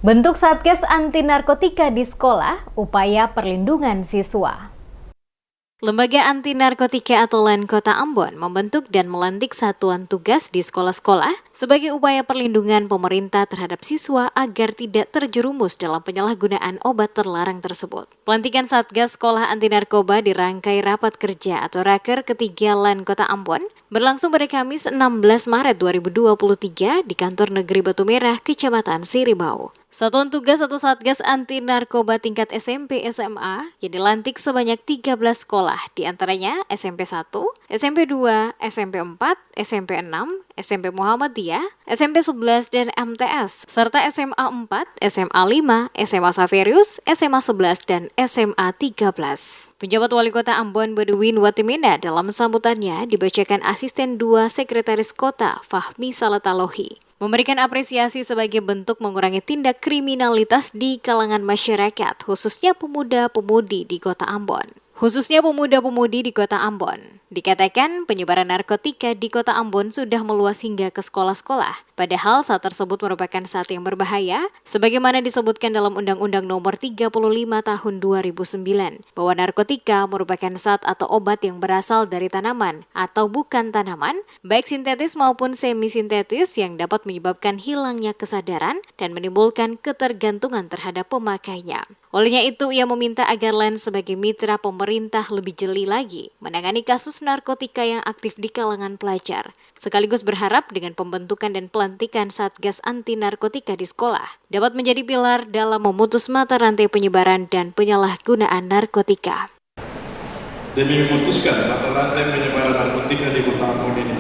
Bentuk Satgas Anti Narkotika di sekolah, upaya perlindungan siswa. Lembaga Anti Narkotika atau LAN Kota Ambon membentuk dan melantik satuan tugas di sekolah-sekolah sebagai upaya perlindungan pemerintah terhadap siswa agar tidak terjerumus dalam penyalahgunaan obat terlarang tersebut. Pelantikan Satgas Sekolah Anti Narkoba dirangkai rapat kerja atau raker ketiga LAN Kota Ambon berlangsung pada Kamis 16 Maret 2023 di Kantor Negeri Batu Merah, Kecamatan Siribau. Satuan tugas atau Satgas Anti Narkoba tingkat SMP SMA yang dilantik sebanyak 13 sekolah, diantaranya SMP 1, SMP 2, SMP 4, SMP 6, SMP Muhammadiyah, SMP 11 dan MTS, serta SMA 4, SMA 5, SMA Saverius, SMA 11 dan SMA 13. Penjabat Wali Kota Ambon Badwin Watimena dalam sambutannya dibacakan Asisten 2 Sekretaris Kota Fahmi Salatalohi. Memberikan apresiasi sebagai bentuk mengurangi tindak kriminalitas di kalangan masyarakat, khususnya pemuda-pemudi di Kota Ambon. Dikatakan penyebaran narkotika di Kota Ambon sudah meluas hingga ke sekolah-sekolah. Padahal saat tersebut merupakan saat yang berbahaya, sebagaimana disebutkan dalam Undang-Undang Nomor 35 Tahun 2009, bahwa narkotika merupakan zat atau obat yang berasal dari tanaman atau bukan tanaman, baik sintetis maupun semi-sintetis yang dapat menyebabkan hilangnya kesadaran dan menimbulkan ketergantungan terhadap pemakainya. Olehnya itu, ia meminta agar LAN sebagai mitra pemerintah lebih jeli lagi menangani kasus narkotika yang aktif di kalangan pelajar, sekaligus berharap dengan pembentukan dan pelantikan Satgas Anti Narkotika di sekolah dapat menjadi pilar dalam memutus mata rantai penyebaran dan penyalahgunaan narkotika. Demi memutuskan mata rantai penyebaran narkotika di Kota Ambon ini,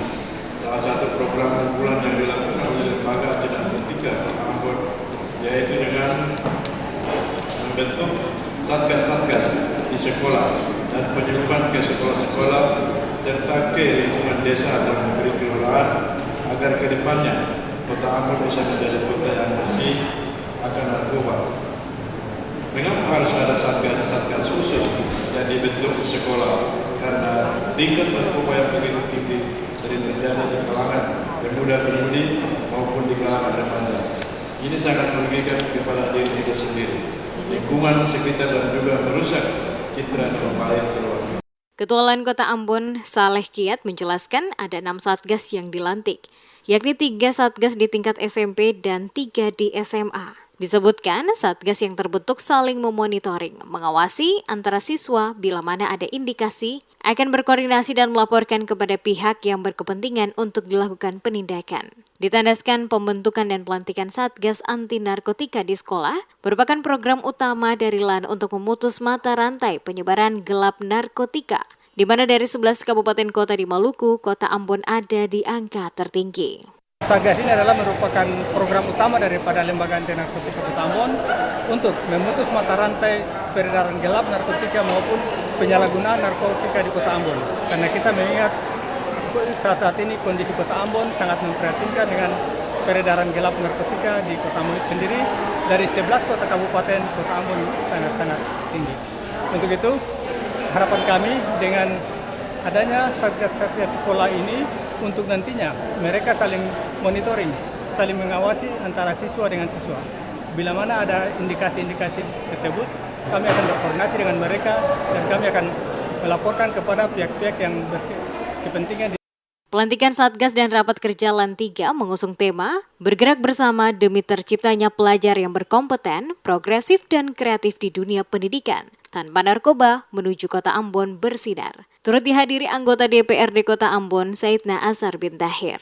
salah satu program unggulan yang dilakukan oleh Lembaga Anti Narkotika Kota Ambon yaitu dengan membentuk satgas-satgas di sekolah dan penyuluhan ke sekolah-sekolah serta ke lingkungan desa dan negeri kelurahan agar ke depannya Kota Ambon bisa menjadi kota yang bersih akan narkoba. Mengapa harus ada satgas-satgas khusus yang dibentuk di sekolah? Karena tingkat narkoba yang begitu tinggi sering terjadi di kalangan pemuda-pemudi maupun di kalangan remaja. Ini sangat merugikan kepada diri kita sendiri, lingkungan sekitar dan juga merusak citra nama baik keluarga. Ketua LAN Kota Ambon, Saleh Kiat, menjelaskan ada 6 satgas yang dilantik, yakni 3 satgas di tingkat SMP dan 3 di SMA. Disebutkan, satgas yang terbentuk saling memonitoring, mengawasi antara siswa bila mana ada indikasi, akan berkoordinasi dan melaporkan kepada pihak yang berkepentingan untuk dilakukan penindakan. Ditandaskan pembentukan dan pelantikan Satgas Anti Narkotika di sekolah merupakan program utama dari LAN untuk memutus mata rantai penyebaran gelap narkotika, di mana dari 11 kabupaten kota di Maluku, Kota Ambon ada di angka tertinggi. Satgas ini adalah merupakan program utama daripada Lembaga Anti Narkotika Kota Ambon untuk memutus mata rantai peredaran gelap narkotika maupun penyalahgunaan narkotika di Kota Ambon. Karena kita mengingat saat ini kondisi Kota Ambon sangat memprihatinkan dengan peredaran gelap narkotika di Kota Ambon sendiri. Dari 11 kota kabupaten, Kota Ambon sangat-sangat tinggi. Untuk itu, harapan kami dengan adanya satgas-satgas sekolah ini untuk nantinya mereka saling monitoring, saling mengawasi antara siswa dengan siswa. Bila mana ada indikasi-indikasi tersebut, kami akan berkoordinasi dengan mereka dan kami akan melaporkan kepada pihak-pihak yang berkepentingan. Pelantikan Satgas dan Rapat Kerja LAN 3 mengusung tema bergerak bersama demi terciptanya pelajar yang berkompeten, progresif dan kreatif di dunia pendidikan, tanpa narkoba menuju Kota Ambon bersinar. Turut dihadiri anggota DPRD Kota Ambon, Saidna Azhar bin Tahir.